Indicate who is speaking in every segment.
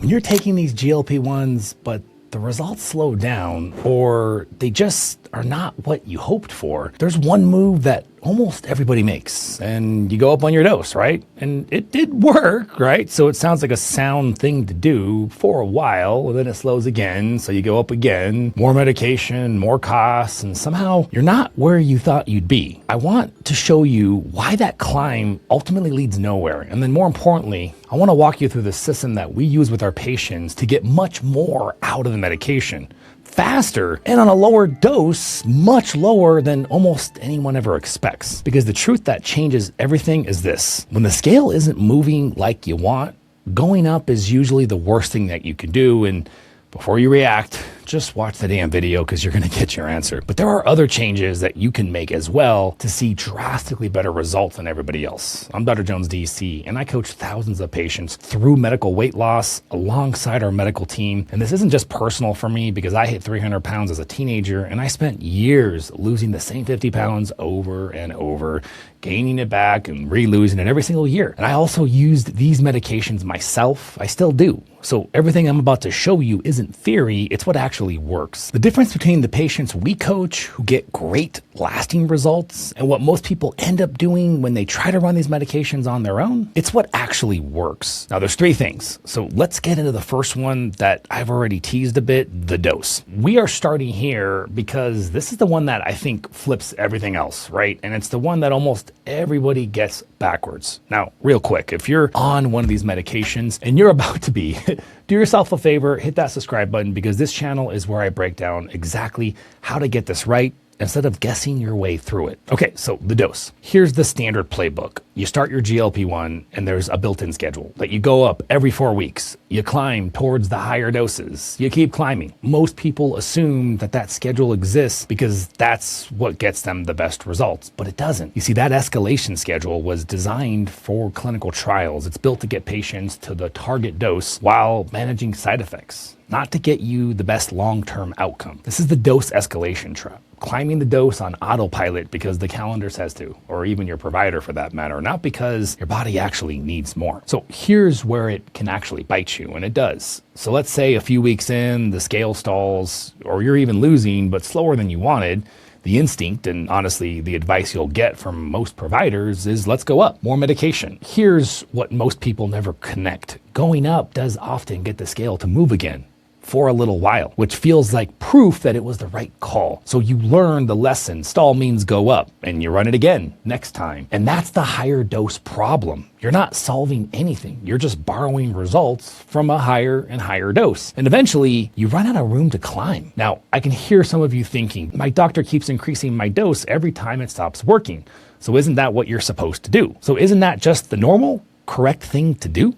Speaker 1: When you're taking these GLP-1s, but the results slow down or they just are not what you hoped for, there's one move that almost everybody makes, and you go up on your dose, right? And it did work, right? So it sounds like a sound thing to do for a while, and then it slows again, so you go up again, more medication, more costs, and somehow you're not where you thought you'd be. I want to show you why that climb ultimately leads nowhere, and then more importantly, I want to walk you through the system that we use with our patients to get much more out of the medication faster and on a lower dose, much lower than almost anyone ever expects. Because the truth that changes everything is this: when the scale isn't moving like you want, going up is usually the worst thing that you can do. And before you react, just watch the damn video because you're going to get your answer. But there are other changes that you can make as well to see drastically better results than everybody else. I'm Dr. Jones, DC, and I coach thousands of patients through medical weight loss alongside our medical team. And this isn't just personal for me because I hit 300 pounds as a teenager and I spent years losing the same 50 pounds over and over, gaining it back and re-losing it every single year. And I also used these medications myself. I still do. So everything I'm about to show you isn't theory, it's what actually works. The difference between the patients we coach who get great lasting results and what most people end up doing when they try to run these medications on their own, it's what actually works. Now there's three things. So let's get into the first one that I've already teased a bit, the dose. We are starting here because this is the one that I think flips everything else, right? And it's the one that almost everybody gets backwards. Now, real quick, if you're on one of these medications and you're about to be, do yourself a favor, hit that subscribe button because this channel is where I break down exactly how to get this right instead of guessing your way through it. Okay, so the dose. Here's the standard playbook. You start your GLP-1 and there's a built-in schedule that you go up every 4 weeks. You climb towards the higher doses. You keep climbing. Most people assume that that schedule exists because that's what gets them the best results, but it doesn't. You see, that escalation schedule was designed for clinical trials. It's built to get patients to the target dose while managing side effects, not to get you the best long-term outcome. This is the dose escalation trap. Climbing the dose on autopilot because the calendar says to, or even your provider for that matter, not because your body actually needs more. So here's where it can actually bite you, and it does. So let's say a few weeks in, the scale stalls, or you're even losing, but slower than you wanted. The instinct, and honestly, the advice you'll get from most providers is let's go up, more medication. Here's what most people never connect. Going up does often get the scale to move again for a little while, which feels like proof that it was the right call. So you learn the lesson. Stall means go up, and you run it again next time. And that's the higher dose problem. You're not solving anything. You're just borrowing results from a higher and higher dose. And eventually, you run out of room to climb. Now, I can hear some of you thinking, my doctor keeps increasing my dose every time it stops working. So isn't that what you're supposed to do? So isn't that just the normal, correct thing to do?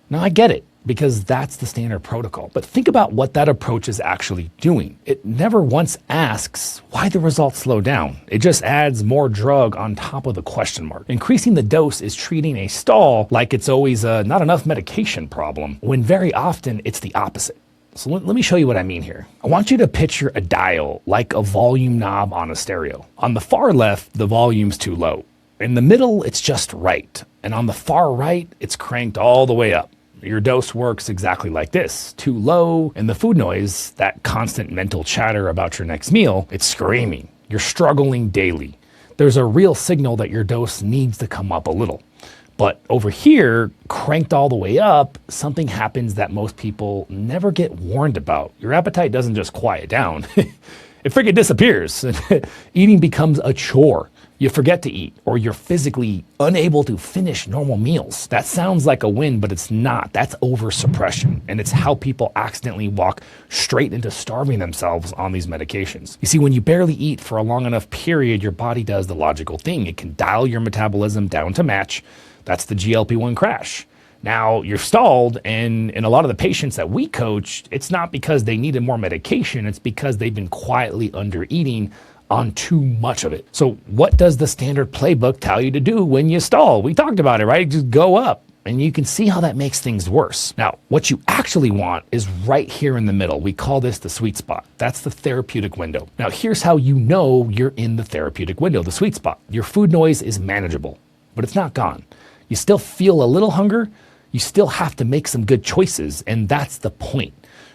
Speaker 1: Now, I get it, because that's the standard protocol. But think about what that approach is actually doing. It never once asks why the results slow down. It just adds more drug on top of the question mark. Increasing the dose is treating a stall like it's always a not enough medication problem, when very often it's the opposite. So let me show you what I mean here. I want you to picture a dial like a volume knob on a stereo. On the far left, the volume's too low. In the middle, it's just right. And on the far right, it's cranked all the way up. Your dose works exactly like this. Too low, and the food noise, that constant mental chatter about your next meal, it's screaming. You're struggling daily. There's a real signal that your dose needs to come up a little. But over here, cranked all the way up, something happens that most people never get warned about. Your appetite doesn't just quiet down. It freaking disappears. Eating becomes a chore. You forget to eat, or you're physically unable to finish normal meals. That sounds like a win, but it's not. That's over-suppression, and it's how people accidentally walk straight into starving themselves on these medications. You see, when you barely eat for a long enough period, your body does the logical thing. It can dial your metabolism down to match. That's the GLP-1 crash. Now you're stalled, and in a lot of the patients that we coach, it's not because they needed more medication, it's because they've been quietly under-eating on too much of it. So what does the standard playbook tell you to do when you stall? We talked about it, right? Just go up. And you can see how that makes things worse. Now, what you actually want is right here in the middle. We call this the sweet spot. That's the therapeutic window. Now, here's how you know you're in the therapeutic window, the sweet spot. Your food noise is manageable, but it's not gone. You still feel a little hunger. You still have to make some good choices, and that's the point.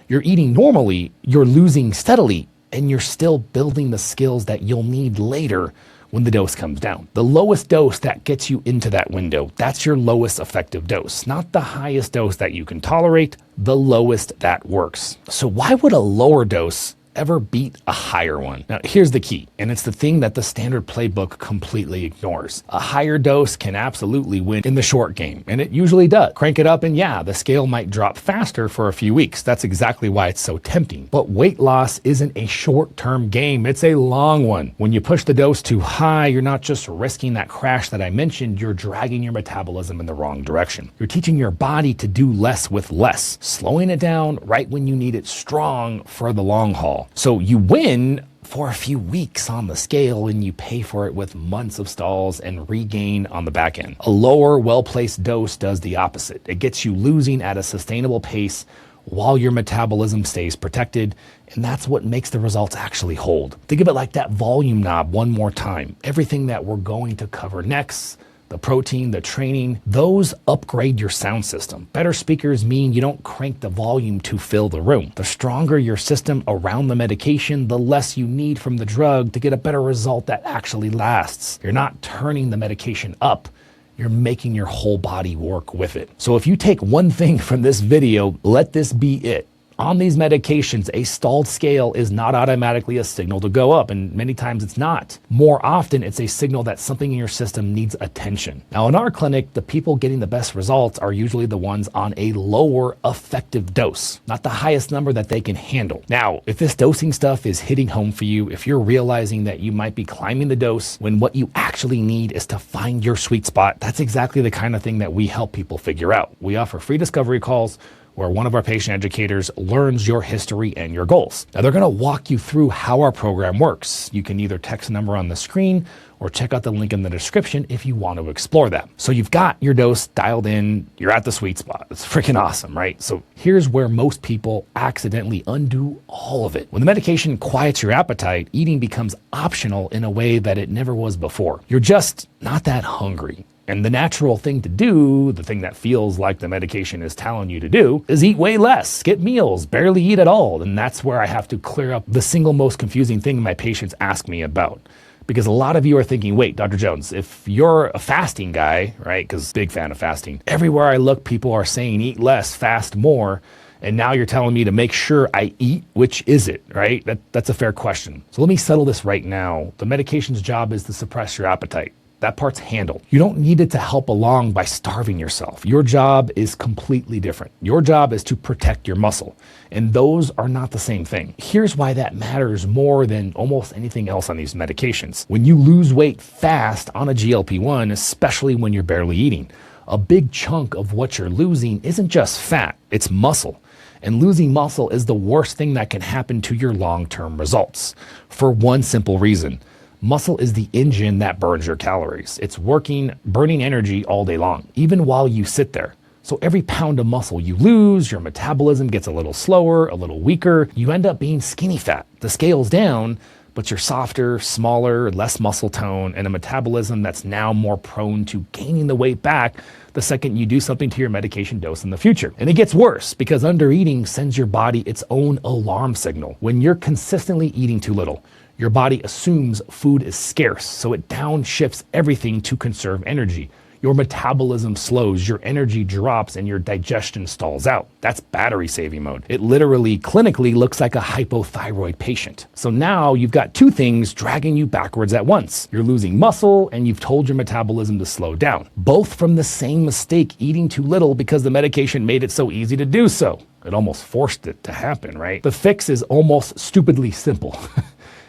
Speaker 1: You're eating normally, you're losing steadily, and you're still building the skills that you'll need later when the dose comes down. The lowest dose that gets you into that window, that's your lowest effective dose, not the highest dose that you can tolerate, the lowest that works. So why would a lower dose ever beat a higher one? Now, here's the key, and it's the thing that the standard playbook completely ignores. A higher dose can absolutely win in the short game, and it usually does. Crank it up, and yeah, the scale might drop faster for a few weeks. That's exactly why it's so tempting. But weight loss isn't a short-term game, it's a long one. When you push the dose too high, you're not just risking that crash that I mentioned, you're dragging your metabolism in the wrong direction. You're teaching your body to do less with less, slowing it down right when you need it strong for the long haul. So you win for a few weeks on the scale and you pay for it with months of stalls and regain on the back end. A lower, well-placed dose does the opposite. It gets you losing at a sustainable pace while your metabolism stays protected, and that's what makes the results actually hold. Think of it like that volume knob one more time. Everything that we're going to cover next, the protein, the training, those upgrade your sound system. Better speakers mean you don't crank the volume to fill the room. The stronger your system around the medication, the less you need from the drug to get a better result that actually lasts. You're not turning the medication up, you're making your whole body work with it. So if you take one thing from this video, let this be it. On these medications, a stalled scale is not automatically a signal to go up, and many times it's not. More often, it's a signal that something in your system needs attention. Now, in our clinic, the people getting the best results are usually the ones on a lower effective dose, not the highest number that they can handle. Now, if this dosing stuff is hitting home for you, if you're realizing that you might be climbing the dose when what you actually need is to find your sweet spot, that's exactly the kind of thing that we help people figure out. We offer free discovery calls where one of our patient educators learns your history and your goals. Now, they're gonna walk you through how our program works. You can either text a number on the screen or check out the link in the description if you want to explore that. So you've got your dose dialed in, you're at the sweet spot. It's freaking awesome, right? So here's where most people accidentally undo all of it. When the medication quiets your appetite, eating becomes optional in a way that it never was before. You're just not that hungry. And the natural thing to do, the thing that feels like the medication is telling you to do, is eat way less, skip meals, barely eat at all. And that's where I have to clear up the single most confusing thing my patients ask me about. Because a lot of you are thinking, wait, Dr. Jones, if you're a fasting guy, right, because big fan of fasting, everywhere I look, people are saying eat less, fast more. And now you're telling me to make sure I eat, which is it, right? That's a fair question. So let me settle this right now. The medication's job is to suppress your appetite. That part's handled. You don't need it to help along by starving yourself. Your job is completely different. Your job is to protect your muscle. And those are not the same thing. Here's why that matters more than almost anything else on these medications. When you lose weight fast on a GLP-1, especially when you're barely eating, a big chunk of what you're losing isn't just fat, it's muscle. And losing muscle is the worst thing that can happen to your long-term results. For one simple reason. Muscle is the engine that burns your calories. It's working, burning energy all day long, even while you sit there. So every pound of muscle you lose, your metabolism gets a little slower, a little weaker. You end up being skinny fat. The scale's down, but you're softer, smaller, less muscle tone, and a metabolism that's now more prone to gaining the weight back the second you do something to your medication dose in the future. And it gets worse because undereating sends your body its own alarm signal. When you're consistently eating too little, your body assumes food is scarce, so it downshifts everything to conserve energy. Your metabolism slows, your energy drops, and your digestion stalls out. That's battery saving mode. It literally, clinically looks like a hypothyroid patient. So now you've got two things dragging you backwards at once. You're losing muscle, and you've told your metabolism to slow down. Both from the same mistake, eating too little because the medication made it so easy to do so. It almost forced it to happen, right? The fix is almost stupidly simple.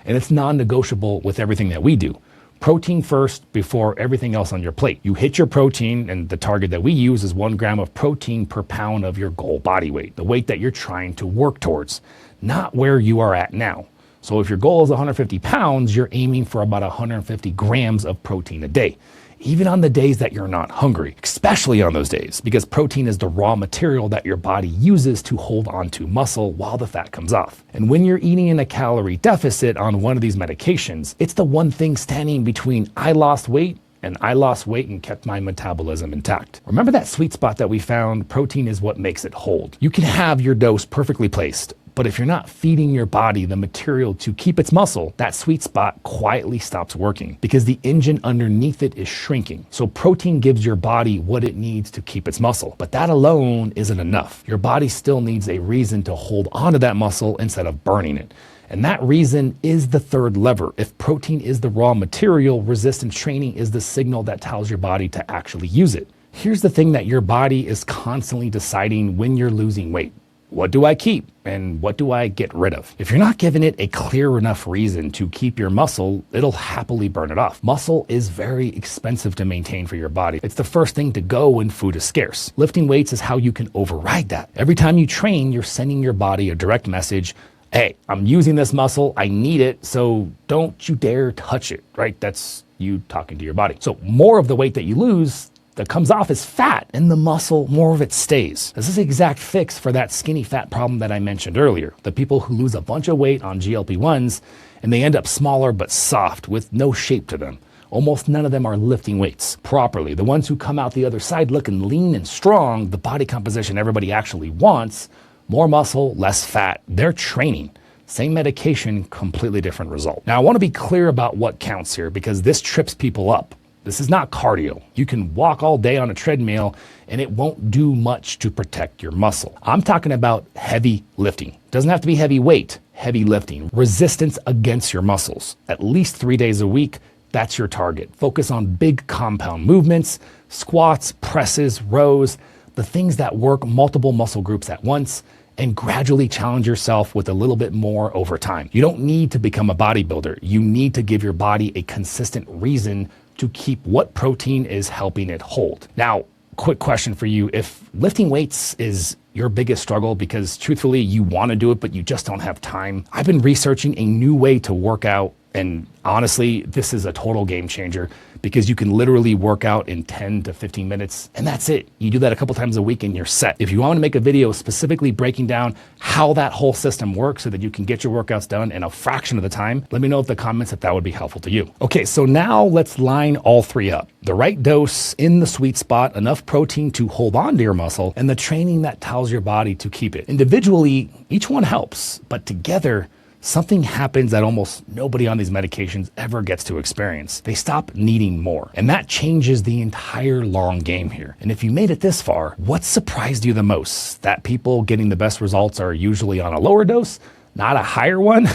Speaker 1: And it's non-negotiable with everything that we do. Protein first before everything else on your plate. You hit your protein, and the target that we use is 1 gram of protein per pound of your goal body weight, the weight that you're trying to work towards, not where you are at now. So if your goal is 150 pounds, you're aiming for about 150 grams of protein a day, even on the days that you're not hungry, especially on those days, because protein is the raw material that your body uses to hold onto muscle while the fat comes off. And when you're eating in a calorie deficit on one of these medications, it's the one thing standing between I lost weight and I lost weight and kept my metabolism intact. Remember that sweet spot that we found? Protein is what makes it hold. You can have your dose perfectly placed, but if you're not feeding your body the material to keep its muscle, that sweet spot quietly stops working because the engine underneath it is shrinking. So protein gives your body what it needs to keep its muscle, but that alone isn't enough. Your body still needs a reason to hold onto that muscle instead of burning it. And that reason is the third lever. If protein is the raw material, resistance training is the signal that tells your body to actually use it. Here's the thing that your body is constantly deciding when you're losing weight. What do I keep and what do I get rid of? If you're not giving it a clear enough reason to keep your muscle, it'll happily burn it off. Muscle is very expensive to maintain for your body. It's the first thing to go when food is scarce. Lifting weights is how you can override that. Every time you train, you're sending your body a direct message. Hey, I'm using this muscle, I need it, so don't you dare touch it, right? That's you talking to your body. So more of the weight that you lose that comes off is fat, and the muscle, more of it stays. This is the exact fix for that skinny fat problem that I mentioned earlier. The people who lose a bunch of weight on GLP-1s, and they end up smaller but soft with no shape to them. Almost none of them are lifting weights properly. The ones who come out the other side looking lean and strong, the body composition everybody actually wants, more muscle, less fat, they're training. Same medication, completely different result. Now, I want to be clear about what counts here because this trips people up. This is not cardio. You can walk all day on a treadmill and it won't do much to protect your muscle. I'm talking about heavy lifting. It doesn't have to be heavy weight, heavy lifting. Resistance against your muscles. At least 3 days a week, that's your target. Focus on big compound movements, squats, presses, rows, the things that work multiple muscle groups at once, and gradually challenge yourself with a little bit more over time. You don't need to become a bodybuilder. You need to give your body a consistent reason to keep what protein is helping it hold. Now, quick question for you. If lifting weights is your biggest struggle because truthfully you want to do it, but you just don't have time, I've been researching a new way to work out. And honestly, this is a total game changer because you can literally work out in 10 to 15 minutes and that's it. You do that a couple times a week and you're set. If you want to make a video specifically breaking down how that whole system works so that you can get your workouts done in a fraction of the time, let me know in the comments if that would be helpful to you. Okay, so now let's line all three up. The right dose in the sweet spot, enough protein to hold on to your muscle, and the training that tells your body to keep it. Individually, each one helps, but together, something happens that almost nobody on these medications ever gets to experience. They stop needing more. And that changes the entire long game here. And if you made it this far, what surprised you the most? That people getting the best results are usually on a lower dose, not a higher one?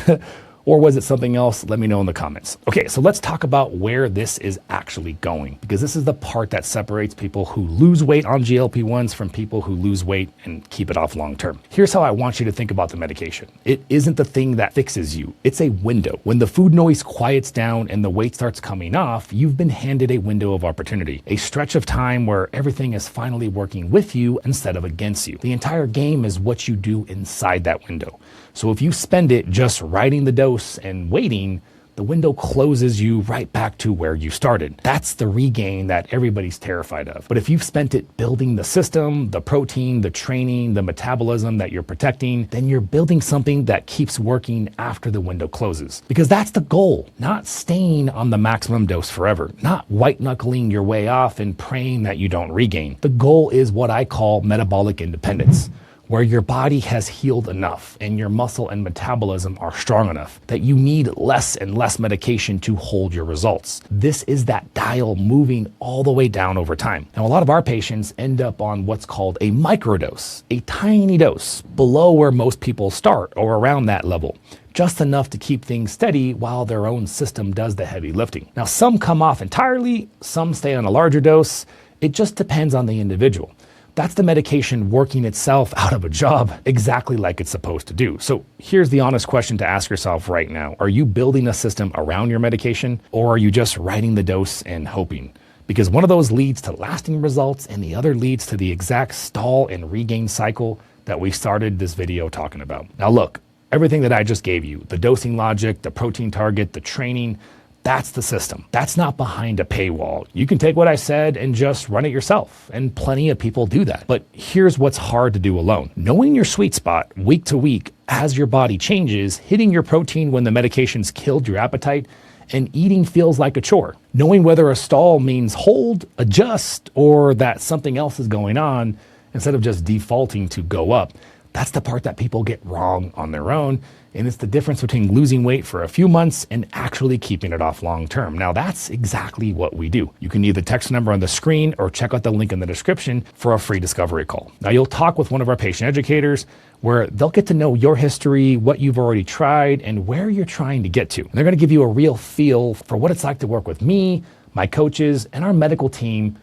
Speaker 1: Or was it something else? Let me know in the comments. Okay, so let's talk about where this is actually going, because this is the part that separates people who lose weight on GLP-1s from people who lose weight and keep it off long term. Here's how I want you to think about the medication. It isn't the thing that fixes you. It's a window. When the food noise quiets down and the weight starts coming off, you've been handed a window of opportunity, a stretch of time where everything is finally working with you instead of against you. The entire game is what you do inside that window. So if you spend it just riding the dose and waiting, the window closes you right back to where you started. That's the regain that everybody's terrified of. But if you've spent it building the system, the protein, the training, the metabolism that you're protecting, then you're building something that keeps working after the window closes. Because that's the goal, not staying on the maximum dose forever, not white knuckling your way off and praying that you don't regain. The goal is what I call metabolic independence, where your body has healed enough and your muscle and metabolism are strong enough that you need less and less medication to hold your results. This is that dial moving all the way down over time. Now, a lot of our patients end up on what's called a microdose, a tiny dose below where most people start or around that level, just enough to keep things steady while their own system does the heavy lifting. Now, some come off entirely, some stay on a larger dose. It just depends on the individual. That's the medication working itself out of a job exactly like it's supposed to do. So here's the honest question to ask yourself right now. Are you building a system around your medication, or are you just riding the dose and hoping? Because one of those leads to lasting results and the other leads to the exact stall and regain cycle that we started this video talking about. Now look, everything that I just gave you, the dosing logic, the protein target, the training, that's the system. That's not behind a paywall. You can take what I said and just run it yourself, and plenty of people do that. But here's what's hard to do alone. Knowing your sweet spot week to week as your body changes, hitting your protein when the medication's killed your appetite, and eating feels like a chore. Knowing whether a stall means hold, adjust, or that something else is going on instead of just defaulting to go up, that's the part that people get wrong on their own. And it's the difference between losing weight for a few months and actually keeping it off long term. Now, that's exactly what we do. You can either text the number on the screen or check out the link in the description for a free discovery call. Now, you'll talk with one of our patient educators where they'll get to know your history, what you've already tried, and where you're trying to get to. And they're going to give you a real feel for what it's like to work with me, my coaches, and our medical team,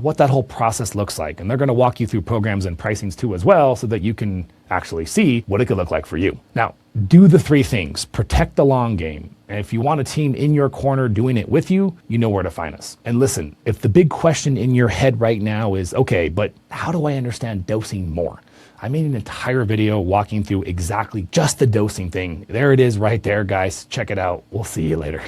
Speaker 1: what that whole process looks like. And they're going to walk you through programs and pricings too as well, so that you can actually see what it could look like for you. Now, do the 3 things. Protect the long game. And if you want a team in your corner doing it with you, you know where to find us. And listen, if the big question in your head right now is, okay, but how do I understand dosing more? I made an entire video walking through exactly just the dosing thing. There it is right there, guys. Check it out. We'll see you later.